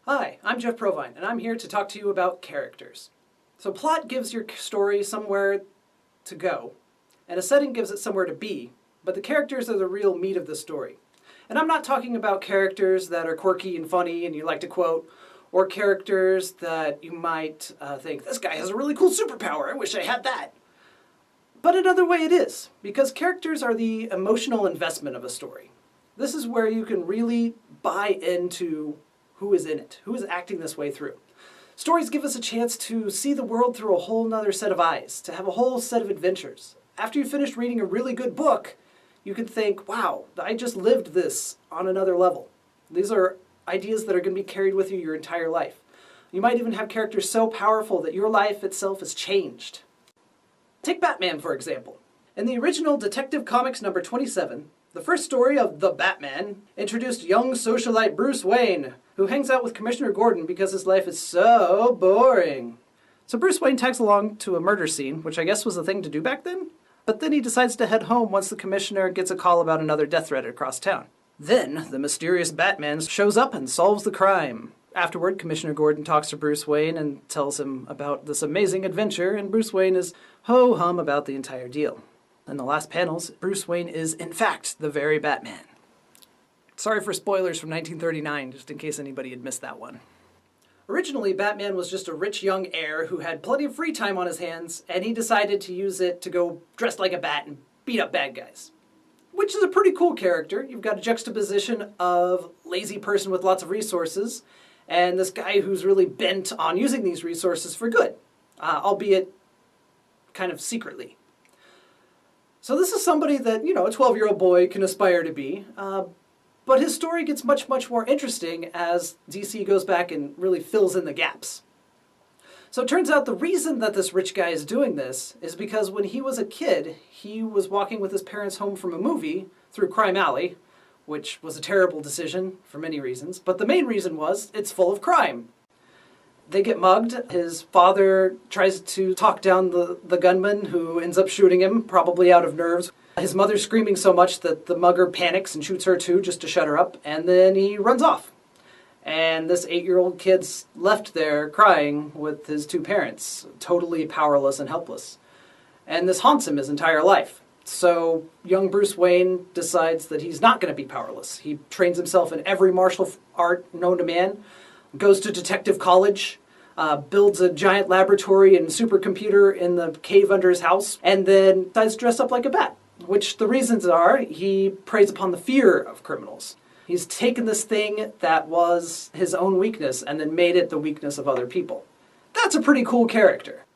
Hi, I'm Jeff Provine, and I'm here to talk to you about characters. So plot gives your story somewhere to go, and a setting gives it somewhere to be, but the characters are the real meat of the story. And I'm not talking about characters that are quirky and funny and you like to quote, or characters that you might think, this guy has a really cool superpower, I wish I had that. But another way it is, because characters are the emotional investment of a story. This is where you can really buy into who is in it, who is acting this way through. Stories give us a chance to see the world through a whole nother set of eyes, to have a whole set of adventures. After you finished reading a really good book, you can think, wow, I just lived this on another level. These are ideas that are going to be carried with you your entire life. You might even have characters so powerful that your life itself is changed. Take Batman, for example. In the original Detective Comics number 27, the first story of The Batman introduced young socialite Bruce Wayne, who hangs out with Commissioner Gordon because his life is so boring. So Bruce Wayne tags along to a murder scene, which I guess was a thing to do back then, but then he decides to head home once the Commissioner gets a call about another death threat across town. Then, the mysterious Batman shows up and solves the crime. Afterward, Commissioner Gordon talks to Bruce Wayne and tells him about this amazing adventure, and Bruce Wayne is ho-hum about the entire deal. In the last panels, Bruce Wayne is, in fact, the very Batman. Sorry for spoilers from 1939, just in case anybody had missed that one. Originally, Batman was just a rich young heir who had plenty of free time on his hands, and he decided to use it to go dressed like a bat and beat up bad guys. Which is a pretty cool character. You've got a juxtaposition of lazy person with lots of resources, and this guy who's really bent on using these resources for good, albeit kind of secretly. So this is somebody that, a 12-year-old boy can aspire to be, but his story gets much, much more interesting as DC goes back and really fills in the gaps. So it turns out the reason that this rich guy is doing this is because when he was a kid, he was walking with his parents home from a movie through Crime Alley, which was a terrible decision for many reasons, but the main reason was it's full of crime. They get mugged. His father tries to talk down the gunman who ends up shooting him, probably out of nerves. His mother's screaming so much that the mugger panics and shoots her too, just to shut her up, and then he runs off. And this 8-year-old kid's left there crying with his two parents, totally powerless and helpless. And this haunts him his entire life. So young Bruce Wayne decides that he's not going to be powerless. He trains himself in every martial art known to man, goes to detective college, builds a giant laboratory and supercomputer in the cave under his house, and then decides to dress up like a bat. Which the reasons are, he preys upon the fear of criminals. He's taken this thing that was his own weakness and then made it the weakness of other people. That's a pretty cool character.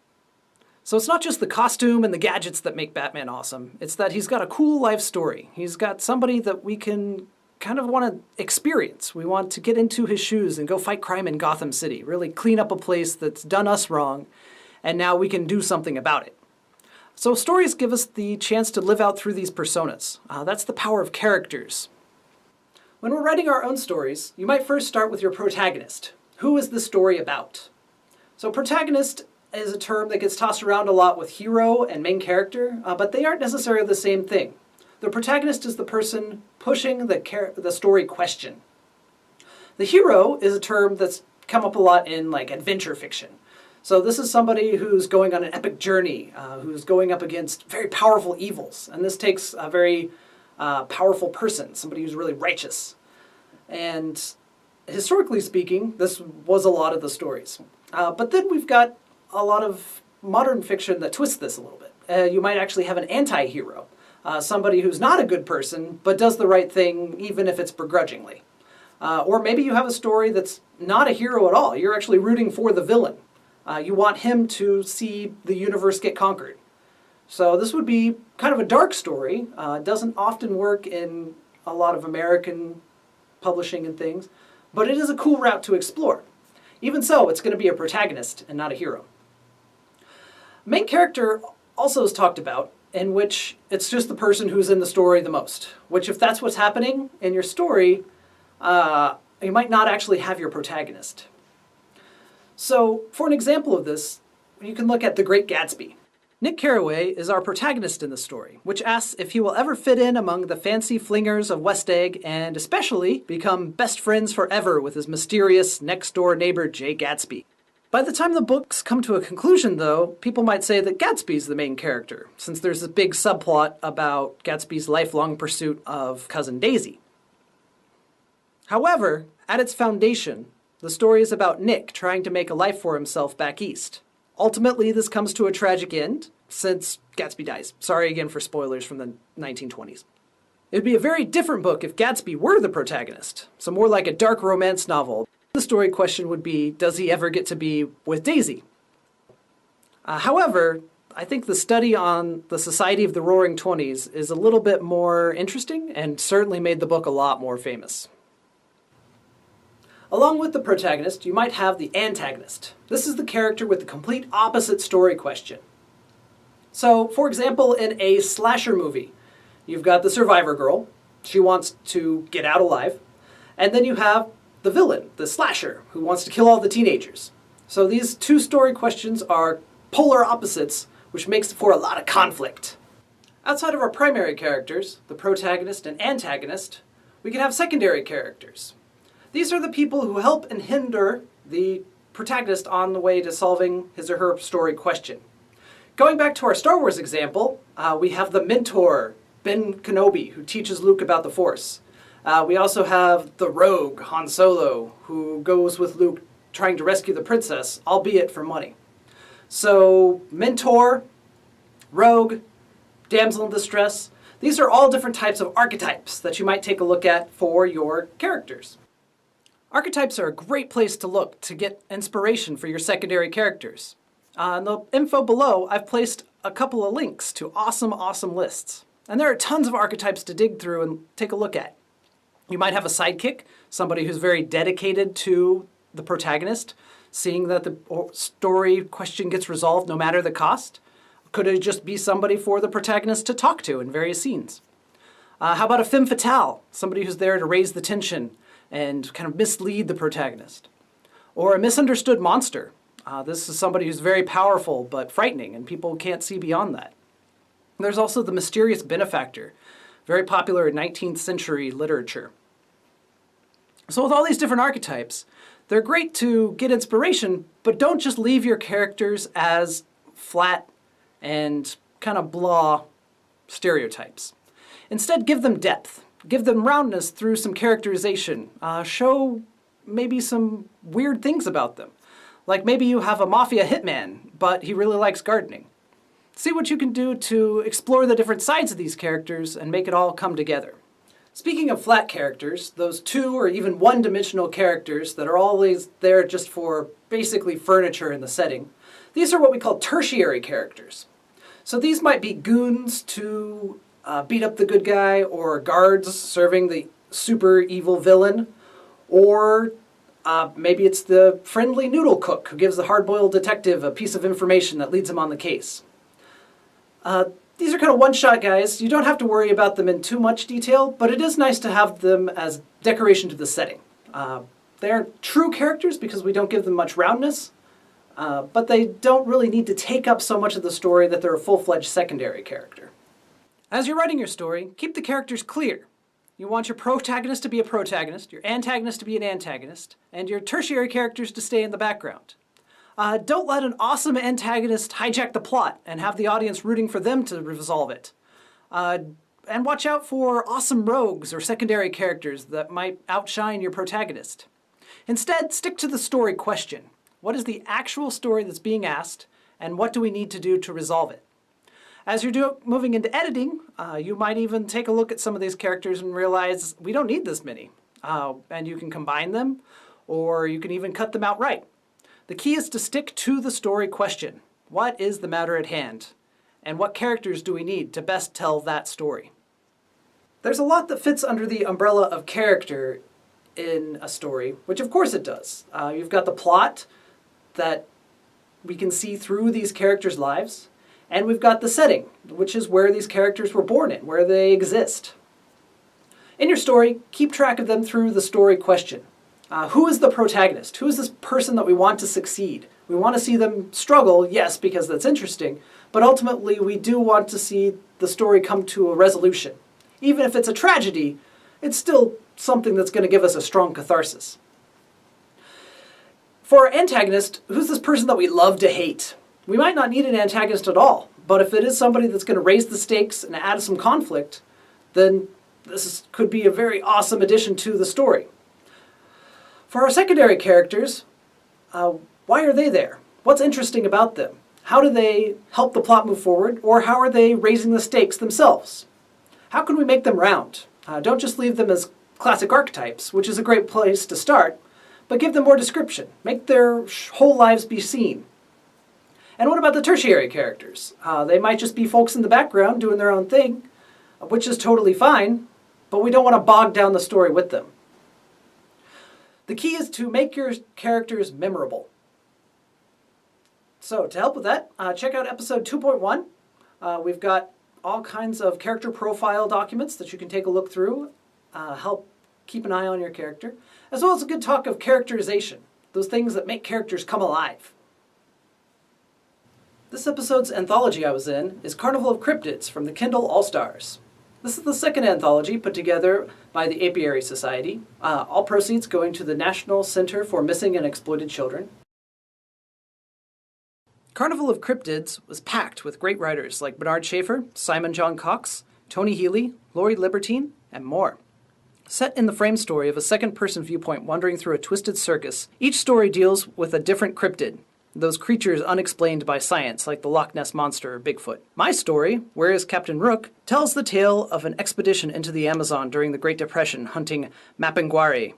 So it's not just the costume and the gadgets that make Batman awesome. It's that he's got a cool life story. He's got somebody that we can kind of want to experience. We want to get into his shoes and go fight crime in Gotham City, really clean up a place that's done us wrong, and now we can do something about it. So stories give us the chance to live out through these personas. That's the power of characters. When we're writing our own stories, you might first start with your protagonist. Who is the story about? So protagonist is a term that gets tossed around a lot with hero and main character, but they aren't necessarily the same thing. The protagonist is the person pushing the story question. The hero is a term that's come up a lot in adventure fiction. So this is somebody who's going on an epic journey, who's going up against very powerful evils. And this takes a very powerful person, somebody who's really righteous. And historically speaking, this was a lot of the stories. But then we've got a lot of modern fiction that twists this a little bit. You might actually have an anti-hero, somebody who's not a good person, but does the right thing even if it's begrudgingly. Or maybe you have a story that's not a hero at all. You're actually rooting for the villain. You want him to see the universe get conquered. So this would be kind of a dark story. It doesn't often work in a lot of American publishing and things, but it is a cool route to explore. Even so, it's going to be a protagonist and not a hero. Main character also is talked about, in which it's just the person who's in the story the most, which if that's what's happening in your story, you might not actually have your protagonist. So, for an example of this, you can look at The Great Gatsby. Nick Carraway is our protagonist in the story, which asks if he will ever fit in among the fancy flingers of West Egg and especially become best friends forever with his mysterious next-door neighbor Jay Gatsby. By the time the books come to a conclusion, though, people might say that Gatsby's the main character, since there's this big subplot about Gatsby's lifelong pursuit of Cousin Daisy. However, at its foundation, the story is about Nick trying to make a life for himself back east. Ultimately, this comes to a tragic end, since Gatsby dies. Sorry again for spoilers from the 1920s. It would be a very different book if Gatsby were the protagonist, so more like a dark romance novel. The story question would be, does he ever get to be with Daisy? However, I think the study on the Society of the Roaring Twenties is a little bit more interesting and certainly made the book a lot more famous. Along with the protagonist, you might have the antagonist. This is the character with the complete opposite story question. So, for example, in a slasher movie, you've got the survivor girl. She wants to get out alive. And then you have the villain, the slasher, who wants to kill all the teenagers. So these two story questions are polar opposites, which makes for a lot of conflict. Outside of our primary characters, the protagonist and antagonist, we can have secondary characters. These are the people who help and hinder the protagonist on the way to solving his or her story question. Going back to our Star Wars example, we have the mentor, Ben Kenobi, who teaches Luke about the Force. We also have the rogue, Han Solo, who goes with Luke trying to rescue the princess, albeit for money. So, mentor, rogue, damsel in distress, these are all different types of archetypes that you might take a look at for your characters. Archetypes are a great place to look to get inspiration for your secondary characters. In the info below, I've placed a couple of links to awesome lists. And there are tons of archetypes to dig through and take a look at. You might have a sidekick, somebody who's very dedicated to the protagonist, seeing that the story question gets resolved no matter the cost. Could it just be somebody for the protagonist to talk to in various scenes? How about a femme fatale, somebody who's there to raise the tension and kind of mislead the protagonist? Or a misunderstood monster. This is somebody who's very powerful but frightening, and people can't see beyond that. There's also the mysterious benefactor, very popular in 19th century literature. So with all these different archetypes, they're great to get inspiration, but don't just leave your characters as flat and kind of blah stereotypes. Instead, give them depth. Give them roundness through some characterization. Show maybe some weird things about them. Like maybe you have a mafia hitman, but he really likes gardening. See what you can do to explore the different sides of these characters and make it all come together. Speaking of flat characters, those two or even one-dimensional characters that are always there just for basically furniture in the setting, these are what we call tertiary characters. So these might be goons to beat up the good guy, or guards serving the super evil villain, or maybe it's the friendly noodle cook who gives the hard-boiled detective a piece of information that leads him on the case. These are kind of one-shot guys. You don't have to worry about them in too much detail, but it is nice to have them as decoration to the setting. They aren't true characters because we don't give them much roundness, but they don't really need to take up so much of the story that they're a full-fledged secondary character. As you're writing your story, keep the characters clear. You want your protagonist to be a protagonist, your antagonist to be an antagonist, and your tertiary characters to stay in the background. Don't let an awesome antagonist hijack the plot and have the audience rooting for them to resolve it. And watch out for awesome rogues or secondary characters that might outshine your protagonist. Instead, stick to the story question. What is the actual story that's being asked, and what do we need to do to resolve it? As you're moving into editing, you might even take a look at some of these characters and realize we don't need this many. And you can combine them, or you can even cut them outright. The key is to stick to the story question. What is the matter at hand? And what characters do we need to best tell that story? There's a lot that fits under the umbrella of character in a story, which of course it does. You've got the plot that we can see through these characters' lives. And we've got the setting, which is where these characters were born in, where they exist. In your story, keep track of them through the story question. Who is the protagonist? Who is this person that we want to succeed? We want to see them struggle, yes, because that's interesting, but ultimately we do want to see the story come to a resolution. Even if it's a tragedy, it's still something that's going to give us a strong catharsis. For our antagonist, who's this person that we love to hate? We might not need an antagonist at all, but if it is somebody that's going to raise the stakes and add some conflict, then could be a very awesome addition to the story. For our secondary characters, why are they there? What's interesting about them? How do they help the plot move forward, or how are they raising the stakes themselves? How can we make them round? Don't just leave them as classic archetypes, which is a great place to start, but give them more description. Make their whole lives be seen. And what about the tertiary characters? They might just be folks in the background doing their own thing, which is totally fine, but we don't want to bog down the story with them. The key is to make your characters memorable. So to help with that, check out episode 2.1. We've got all kinds of character profile documents that you can take a look through, help keep an eye on your character, as well as a good talk of characterization, those things that make characters come alive. This episode's anthology I was in is Carnival of Cryptids from the Kindle All-Stars. This is the second anthology put together by the Apiary Society, all proceeds going to the National Center for Missing and Exploited Children. Carnival of Cryptids was packed with great writers like Bernard Schaefer, Simon John Cox, Tony Healy, Laurie Libertine, and more. Set in the frame story of a second-person viewpoint wandering through a twisted circus, each story deals with a different cryptid, those creatures unexplained by science like the Loch Ness Monster or Bigfoot. My story, Where is Captain Rook, tells the tale of an expedition into the Amazon during the Great Depression hunting Mapinguari,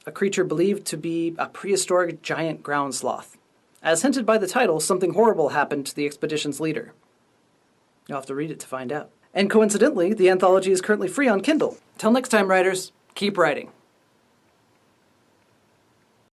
a creature believed to be a prehistoric giant ground sloth. As hinted by the title, something horrible happened to the expedition's leader. You'll have to read it to find out. And coincidentally, the anthology is currently free on Kindle. Till next time, writers, keep writing.